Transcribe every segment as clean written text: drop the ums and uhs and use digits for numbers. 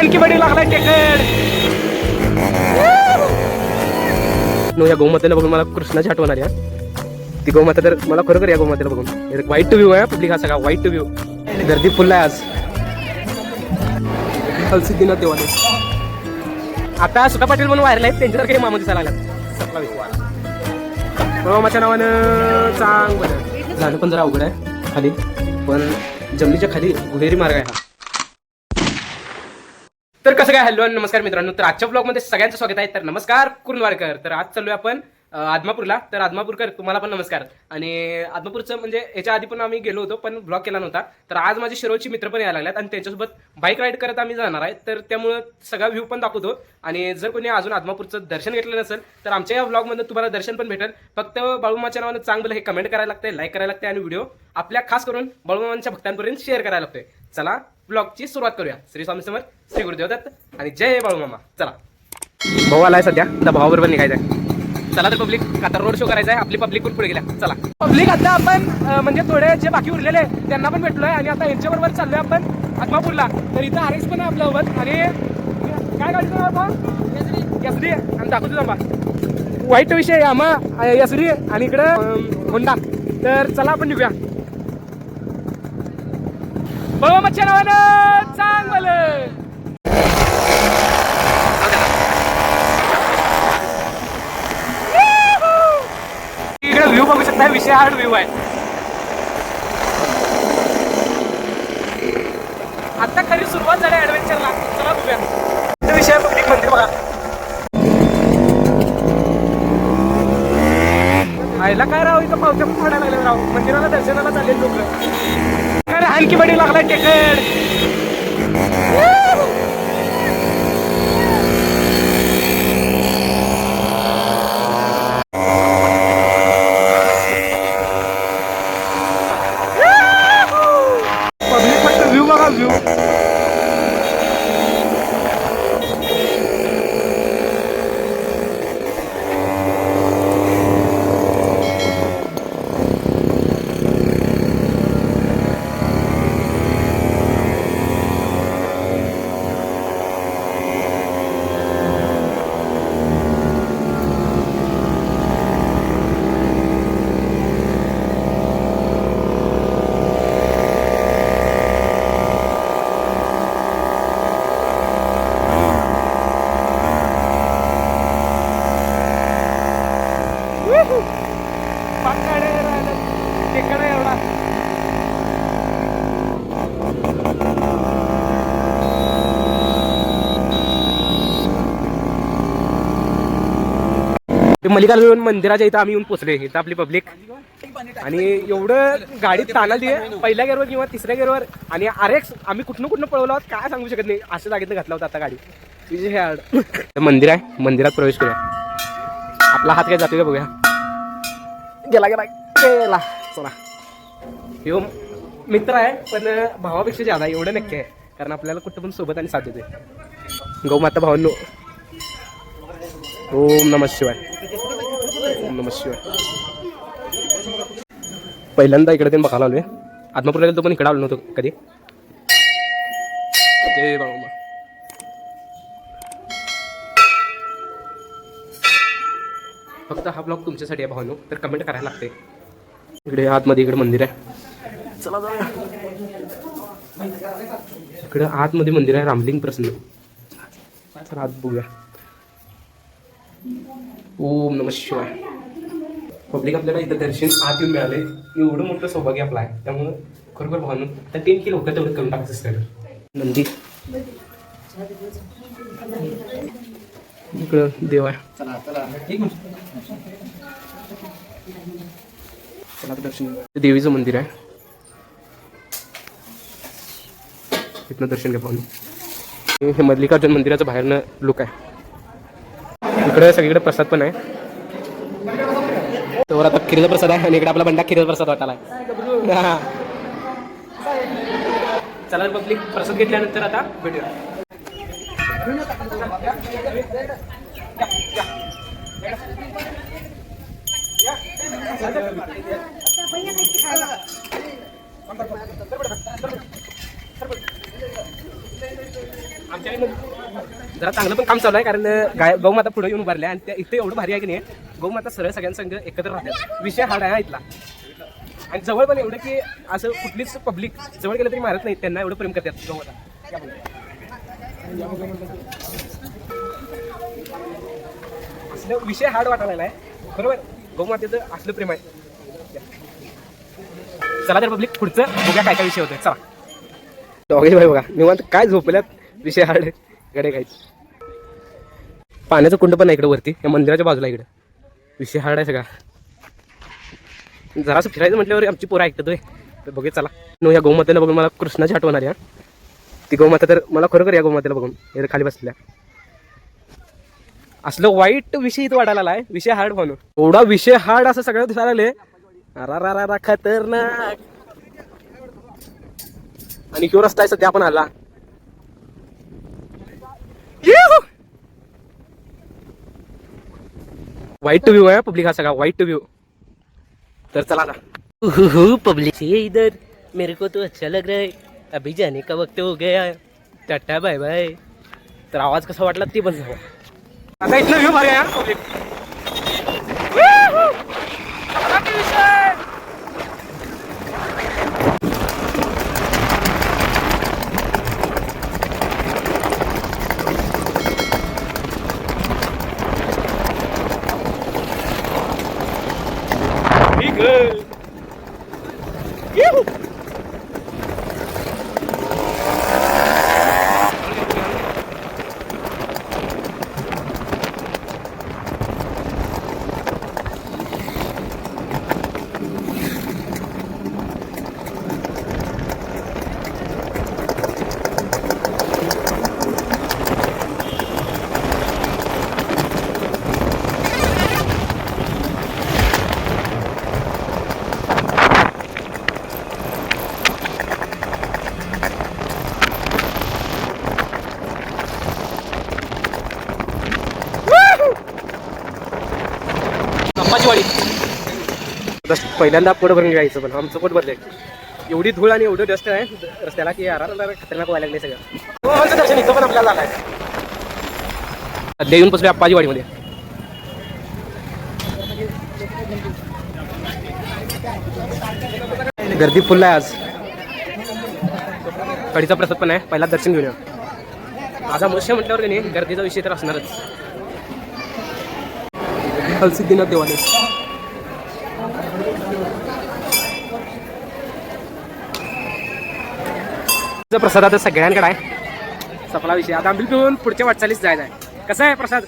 आणखी बडी लागलाय टेकड. या गोमातेला बघून मला कृष्णाची आठवण आली. ती गोमाता तर मला खरोखर या गोमातेला बघून वाईट टू व्ह्यू आहे. पब्लिक हा सगळा वाईट टू व्ह्यू. गर्दी फुल आहे आज. सिद्धीनाथ देवाने आता सुका पाटील म्हणून व्हायरल आहेत. त्यांच्यावर काही मामा दिसायला लागला. सपला विश्वास मामाच्या नावानं चांग बरं जाणं पण जरा अवघड आहे खाली. पण जमिनीच्या खाली गुहेरी मार्ग आहे हा. तर कसं काय हॅलो नमस्कार मित्रांनो. तर आजच्या ब्लॉगमध्ये सगळ्यांचं स्वागत आहे. तर नमस्कार कुर्नवाडकर. तर आज चाललोय आपण आदमापूरला. तर आदमापूरकर तुम्हाला पण नमस्कार. आणि आदमापूरचं म्हणजे याच्या आधी पण आम्ही गेलो होतो पण ब्लॉग केला नव्हता. तर आज माझे शिरोळची मित्र पण यायला लागल्यात आणि त्यांच्यासोबत बाईक राईड करत आम्ही जाणार आहे. तर त्यामुळं सगळा व्ह्यू पण दाखवतो. आणि जर कोणी अजून आदमापूरचं दर्शन घेतलं नसेल तर आमच्या या ब्लॉगमध्ये तुम्हाला दर्शन पण भेटेल. फक्त बाळूमाच्या नावानं चांगलं हे कमेंट करायला लागतंय, लाईक करायला लागतंय आणि व्हिडिओ आपल्या खास करून बाळूमामांच्या भक्तांपर्यंत शेअर करायला लागतोय. चला ब्लॉगची सुरुवात करूया. श्री स्वामी समर्थ, श्री गुरुदेव दत्त आणि जय बाळूमामा. चला भाऊ आलाय सध्या. आता भावाबरोबर निघायचंय. चला तर पब्लिक आता रोड शो करायचा आहे. आपली पब्लिक पण पुढे गेल्या. चला पब्लिक आता आपण म्हणजे थोडे जे बाकी उरलेले त्यांना पण भेटलोय आणि आता यांच्याबरोबर चाललोय आपण आदमापूरला. तर इथं आरएक्स पण आहे आपल्यासोबत. आणि काय गाडीचं नाव आपण यसडी आणि दाखवतो थांबा. वाईट विषय आम्हा यसडी आणि इकडं होंडा. तर चला आपण निघूया. बाळूमामाच्या नावानं चांगलं. इकडे व्ह्यू बघू शकता. विषय हार्ड व्ह्यू आहे. आता खरी सुरुवात झाली ऍडव्हेंचरला. चला बघूया. विषय पब्लिक मंदिर बघा. आयला काय राव इथं पावत्या पण पडायला लागले राव. मंदिराला दर्शनाला चालले लोक. काय आणखी बडी लागलाय टेकड. पब्लिक फक्त व्ह्यू बघा व्ह्यू. एवढा मल्लिकार्जुन मंदिराच्या इथं आम्ही येऊन पोचले. इथं आपली पब्लिक आणि एवढं गाडीत तानाली आहे पहिल्या गेअरवर किंवा तिसऱ्या गेअरवर. आणि आरएक्स आम्ही कुठनं पळवला आहोत काय सांगू शकत नाही. अशा जागेत घातला होता आता गाडी. तुझे मंदिर आहे. मंदिरात प्रवेश करूया. आपला हात काय जातोय का बघूया. गेला गेला गेला. चला ह्यो मित्र आहे पण भावापेक्षा ज्यादा एवढं नक्की आहे. कारण आपल्याला कुठं पण सोबत आणि साथ देते. गौमाता भावांनो ओम नमः शिवाय. ओम नमः शिवाय. पहिल्यांदा इकडे ते बघायला आलोय. आदमापूरला गेलो पण इकडे आलो नव्हतो कधी. जय बाळूमामा. फक्त हा ब्लॉग तुमच्यासाठी आहे भावांनो. तर कमेंट करायला लागते. इकडे आतमध्ये इकडे मंदिर आहे. चला जाऊया. इकडे आतमध्ये मंदिर आहे रामलिंग प्रसन्न. चला आत बघूया. ओम नमः शिवाय. पब्लिक आपल्याला इथं दर्शन आत येऊन मिळाले. एवढं मोठं सौभाग्य आपलं आहे. त्यामुळं खरोखर भावना तर 10 किलो होतं तेवढं करून टाकायचं असतं. नंदी इकडं देव आहे. चला दर्शन. देवीचं मंदिर आहे. इथनं दर्शन घ्या पाहून. हे मल्लिकार्जुन मंदिराचं बाहेरनं लुक आहे. इकडे सगळीकडे प्रसाद पण आहे. तर आता खिरीचा प्रसाद आहे आणि इकडे आपला बंडा खिरीचा प्रसाद वाटायला. चला पब्लिक प्रसाद घेतल्यानंतर आता भेटूया. आमच्याकडे जरा चांगलं पण काम चालू आहे, कारण गौमाता पुढे येऊन उभारल्या आणि त्या इथे एवढं भारी आहे की नाही, गौमाता सरळ सगळ्यांसंग एकत्र राहतात. विषय हार्ड आहे इथला. आणि जवळ पण एवढं की असं कुठलीच पब्लिक जवळ गेलं तरी मारत नाही, त्यांना एवढं प्रेम करतात गौमाता. असलं विषय हार्ड वाटायला आहे बरोबर. गौमातेचं असलं प्रेम आहे. चला तर पब्लिक पुढचं बघूया काय काय विषय होतोय. चला दोघे भाई बघा निवांत काय झोपल्यात. विषय हार्ड गडे काय. पाण्याचं कुंड पण आहे इकडे वरती या मंदिराच्या बाजूला. इकडे विषय हार्ड आहे सगळा. जरासं फिरायचं म्हटल्यावर आमची पोरं ऐकतोय. तर बघूया चला. नो या गौमातेला बघून मला कृष्णाची आठवण आली. ती गौमाता तर मला खरोखर या गौमातेला बघून हे खाली बसल्या. असलं वाईट विषय इथं वाढायला आहे. विषय हार्ड म्हणून एवढा विषय हार्ड असं सगळं दिसायला लागले. रा खतरनाक. आणि क्यू रस्ता आहे सध्या आपण आला. वाईट व्ह्यू आहे पब्लिक हा सगळा वाईट व्ह्यू. तर चला आता. पब्लिक इधर मेरे को तो अच्छा लग रहा है. अभी जाने का वक्त हो गया. Tata bye bye. तर आवाज कसा वाटला ते पण सांगा. आता इथलं व्ह्यू भारी आहे पब्लिक. पहिल्यांदा पोट भरून घ्यायचं पण आमचं पोट भरलंय. एवढी धूळ आणि एवढं डस्ट आहे रस्त्याला की खतरनाक व्हायला लागले सगळं. दर्शन इथं पण आपल्याला झालं आहे. सध्या येऊन बसलोय अप्पाजीवाडीमध्ये. गर्दी फुल आहे आज. कडीचा प्रसाद पण आहे. पहिला दर्शन घेऊन या. आज अमृष्य म्हटल्यावर की नाही गर्दीचा विषय तर असणारच. हलसिद्धीनाथ देवालय. प्रसाद आता सगळ्यांकडे आहे. सपला विषय. आता आंबील पिऊन पुढच्या वाटचालीस जायचं आहे. कसं आहे प्रसाद?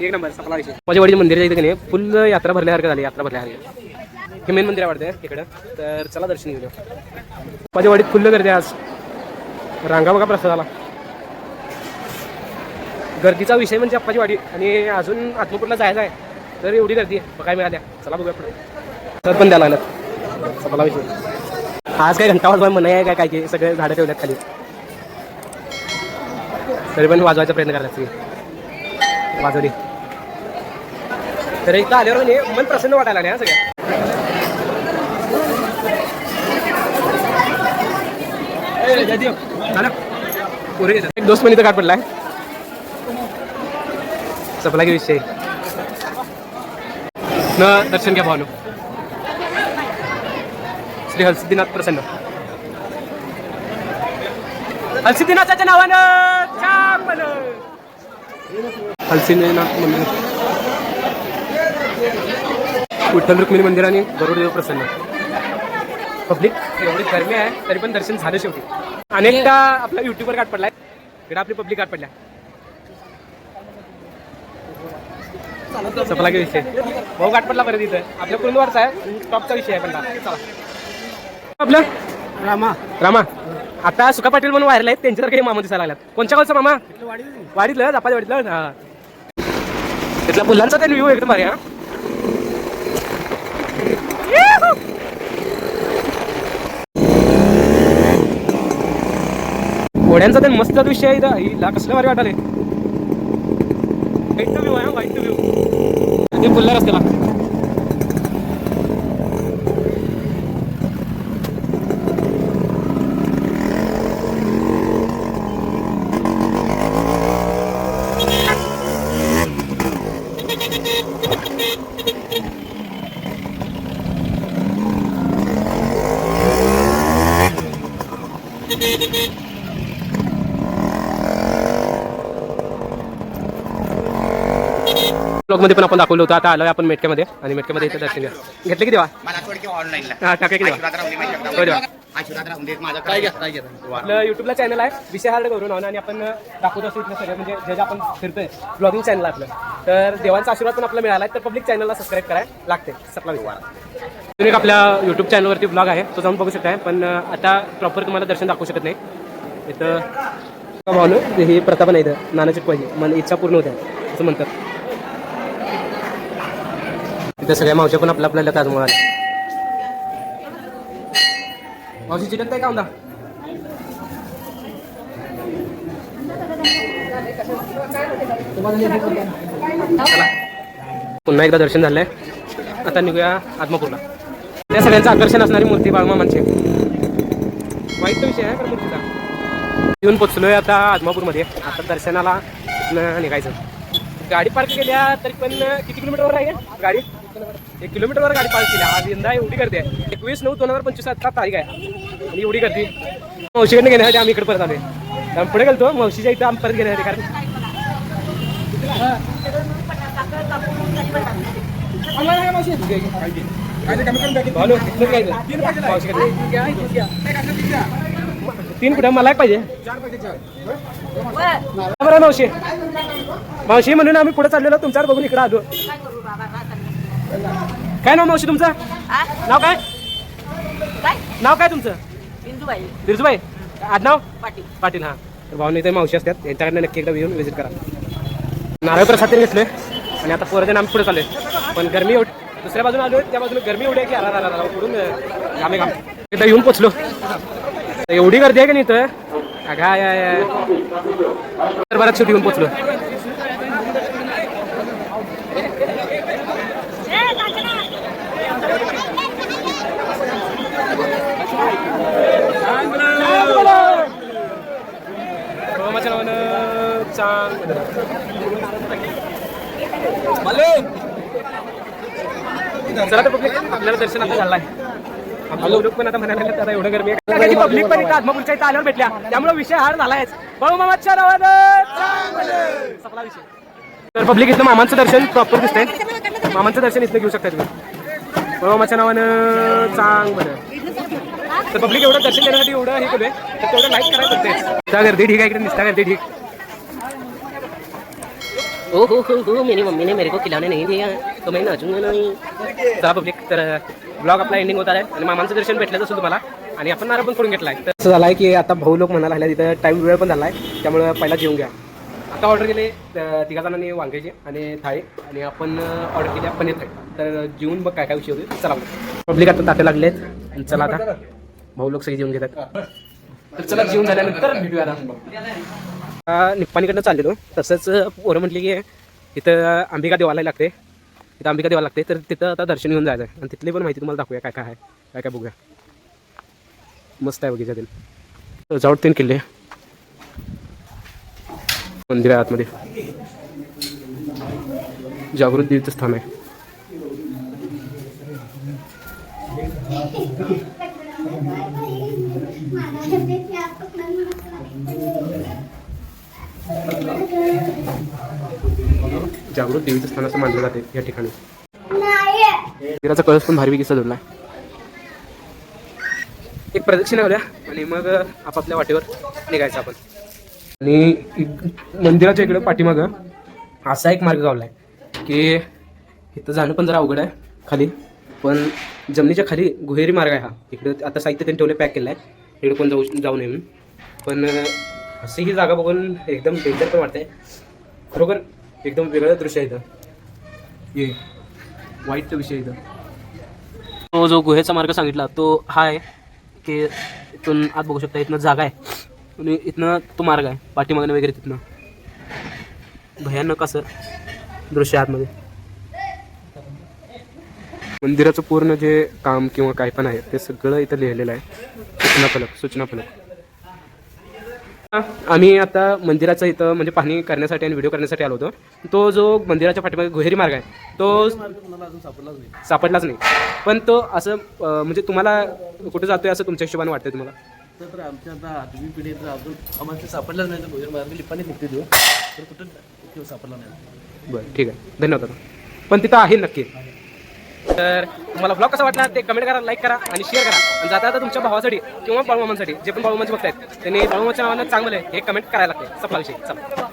एक नंबर सपला विषय. माझ्या वडील मंदिराच्या इथे नाही फुल यात्रा भरल्यासारखं झाली. यात्रा भरल्यासारखी हे मेन मंदिर आवडते इकडं. तर चला दर्शन घेऊया. माझ्या वाडीत फुल्ल गर्दी आज. रांगा बघा प्रसादाला. गर्दीचा विषय म्हणजे अप्पाची वाडी. आणि अजून आत्मपूरला जायचं आहे तर एवढी गर्दी आहे बघायला मिळाल्या. चला बघूया पुढे. तर पण द्यायला लागलं सपला विषय. आज काय घंटा वाजवाय म्हणाय आहे काय की सगळे झाडं ठेवल्यात खाली. तरी पण वाजवायचा प्रयत्न करतात सगळे. वाजवली तर इथं आल्यावर म्हणजे मन प्रसन्न वाटायला नाही सगळ्या. एक दोस्त पण इथं काट पडलाय. सपला की विषय न दर्शन घ्या भावनो. श्री हलसिद्धीनाथ प्रसन्न. हलसिद्धीनाथाच्या नावानं छान मन. हलसिद्धीनाथ मंदिर. विठ्ठल रुक्मिणी मंदिर आणि गरुडदेव प्रसन्न. पब्लिक एवढी गरमी आहे तरी पण दर्शन झालं शेवटी. अनेकदा आपला युट्यूबवर गाठ पडलाय. इकडे आपली पब्लिक गाठ पडल्या. सपला की विषय. भाऊ गाठ पडला परत इथं. आपल्या कुरुंदवारचा आहे. टॉपचा विषय आहे पण आपलं रामा. रामा आता सुका पाटील म्हणून व्हायरल आहेत. त्यांच्यासारखे मामा दिसायला लागल्यात. कोणच्या गावचा मामा? वाडीतलं जापाच्या वाडीतलं. हा तिथला फुलांचा ते व्ह्यू एकदम भारी. हा घोड्यांचा ते मस्त विषय आहे इथं. हिला कसलं भारी वाटाले. वाईट व्ह्यू आहे. वाईट व्ह्यू ते फुलला रस्त्याला. ब्लॉगमध्ये पण आपण दाखवलं होतं. आता आलोय आपण मेटक्यामध्ये आणि मेटक्यामध्ये इथं दर्शन घ्या. घेतले की देवा हा टाका की देवा आपलं युट्यूबला चॅनल आहे विषय हार्ड करून आणि आपण दाखवत असतो इथलं सगळं म्हणजे जे आपण फिरतोय ब्लॉगिंग चॅनल आपलं. तर देवांचा आशीर्वाद पण आपला मिळाला आहे तर पब्लिक चॅनलला सबस्क्राईब करायला लागते. सगळा विषय एक आपल्या यूट्यूब चॅनलवरती ब्लॉग आहे तो जाऊन बघू शकताय. पण आता प्रॉपर तुम्हाला दर्शन दाखवू शकत नाही. इथं भावनो ही प्रथा पण आहे इथं नाना चिटकवायची मन इच्छा पूर्ण होत्या असं म्हणतात. तिथं सगळ्या मावश्या पण आपल्या ताजमहल मावशी चिटकत आहे का म्हणता. पुन्हा एकदा दर्शन झालंय. आता निघूया आदमापूरला. त्या सगळ्यांचं आकर्षण असणारी मूर्ती बाळूमामांची वाईट विषय आहे पण मूर्तीचा. येऊन पोचलोय आता आदमापूरमध्ये. आता दर्शनाला निघायचं. गाडी पार्क केल्या तरी पण किती किलोमीटरवर आहे गाडी. 1 किलोमीटरवर गाडी पार्क केल्या. आज यंदा एवढी गर्दी आहे. 21/9/2025 आता तारीख आहे आणि एवढी गर्दी. मावशीकडनं घेण्यासाठी आम्ही इकडे परत आलोय. पुढे गेलतो मावशीच्या इथं आम्ही परत घेण्यासाठी कारण तीन कुठं मला पाहिजे बरं मावशी. मावशी म्हणून आम्ही पुढे चाललेलो तुमच्यावर बघून इकडे आलो. काय नाव मावशी तुमचं. नाव काय नाव काय तुमचं. बिरजूबाई आडनाव पाटील. हा तर भावने इथे मावशी असतात यांच्याकडनं नक्की एकदा येऊन विजिट करा. नारळ प्रसाद घेतलोय आणि आता पोरं आम्ही पुढे चाललोय. पण गरमी एवढी दुसऱ्या बाजूला आलोय त्या बाजूला गरमी एवढी आहे की आला पुढून घामे घाम इथं येऊन पोचलो. एवढी गर्दी आहे की नाही इथं तर बराच शेवटी येऊन पोचलो. चला तर पब्लिक आपल्याला दर्शन आता झालं आहे. लोक पण आता म्हणायला लागले आता एवढं गरमी आहे. पब्लिक पण इथं आदमापूरच्या इथं आल्यावर भेटल्या त्यामुळे विषय हार झालाय. बाळूमामाच्या नावानं सगळा विषय. तर पब्लिक इथं मामांचं दर्शन प्रॉपर दिसतंय. मामांचं दर्शन इथं घेऊ शकता तुम्ही. बाळूमामाच्या नावानं चांग बरं. तर पब्लिक एवढं दर्शन देण्यासाठी एवढं हे केलंय तर तेवढं लाईक करायला पडते. त्या गर्दी ठीक आहे इकडे निसता गर्दी ठीक. हो मेरी मम्मी ने मेरे को खिलाने नहीं दिया तो मैं नाचूंगा नहीं. चला पब्लिक तर ब्लॉग आपला एंडिंग होत आहे आणि मामांचं दर्शन भेटलं असेल तुम्हाला आणि आपण नारळ पण फोडून घेतलाय. तर असं झालं आहे की आता भाऊ लोक म्हणायला लागल्या तिथं टाईम वेळ पण झाला आहे त्यामुळे पहिला जेवून घ्या. आता ऑर्डर केले 3 जणांनी वांग्याची आणि थाळी आणि आपण ऑर्डर केल्या पनीर थाळी. तर जेवून बघ काय काय विषय होते. चला पब्लिक आता ताटे लागलेत आणि चला आता भाऊ लोक सगळे जेवून घेतात. तर चला जेवून झाल्यानंतर भेटूया. निप्पाणीकडनं चाललेलो तसंच पोरं म्हटली की इथं अंबिका देवाला लागते. इथं अंबिका देवाला लागते तर तिथं आता दर्शन घेऊन जायचं आहे आणि तिथली पण माहिती तुम्हाला दाखवूया काय काय आहे काय काय बघूया. मस्त आहे बघितलं. सजावट 3 किल्ले मंदिर आहे आतमध्ये. जागृत देवीचं स्थान आहे. जागृत देवीचं स्थान असं मानलं जाते या ठिकाणी. मंदिराचा कळस पण भारी सजवला आहे. एक प्रदक्षिणा करूया आणि मग आपापल्या वाटेवर निघायचं आपण. आणि मंदिराच्या इकडं पाठीमागं असा एक मार्ग गावला आहे की इथं जाणं पण जरा अवघड आहे खाली. पण जमिनीच्या खाली गुहेरी मार्ग आहे हा. इकडं आता साहित्य त्यांनी ठेवले पॅक केलं आहे. इकडे कोण जाऊ नये म्हणून. पण अशी ही जागा बघून एकदम डेंजर पण वाटतंय. खरोखर एकदम वेगळं दृश्य आहे इथं. ये वाईट विषय इथं. तो जो गुहेचा मार्ग सांगितला तो हा आहे की इथून आत बघू शकता. इथनं जागा आहे आणि इथनं तो मार्ग आहे पाठीमागणं वगैरे. तिथनं भयानक असं दृश्य आतमध्ये. मंदिराचं पूर्ण जे काम किंवा काय पण आहे ते सगळं इथं लिहिलेलं आहे. सूचना फलक. आम्ही आता मंदिराचं इथं म्हणजे पाहणी करण्यासाठी आणि व्हिडिओ करण्यासाठी आलो होतो. तो जो मंदिराच्या पाठीमागे गुहेरी मार्ग आहे तो सापडलाच नाही. पण तो असं म्हणजे तुम्हाला कुठे जातोय असं तुमच्या हिशोबाने वाटतंय तुम्हाला. तर आमच्या आता 8वी पिढीत अजून आम्हाला सापडलाच नाही. गुहेरी मार्ग लिपाने निघते तो तर कुठं सापडला नाही. बरं ठीक आहे, धन्यवाद दादा. पण तिथं आहे नक्की. तर तुम्हाला ब्लॉग कसा वाटला ते कमेंट करा, लाईक करा आणि शेअर करा. आणि जाता आता तुमच्या भावासाठी किंवा बाळूमामांसाठी जे पण बाळूमामाचे बघतायत त्यांनी बाळूमामाच्या नावानं चांगलं आहे हे कमेंट करायला लागते. सपला विषय चला.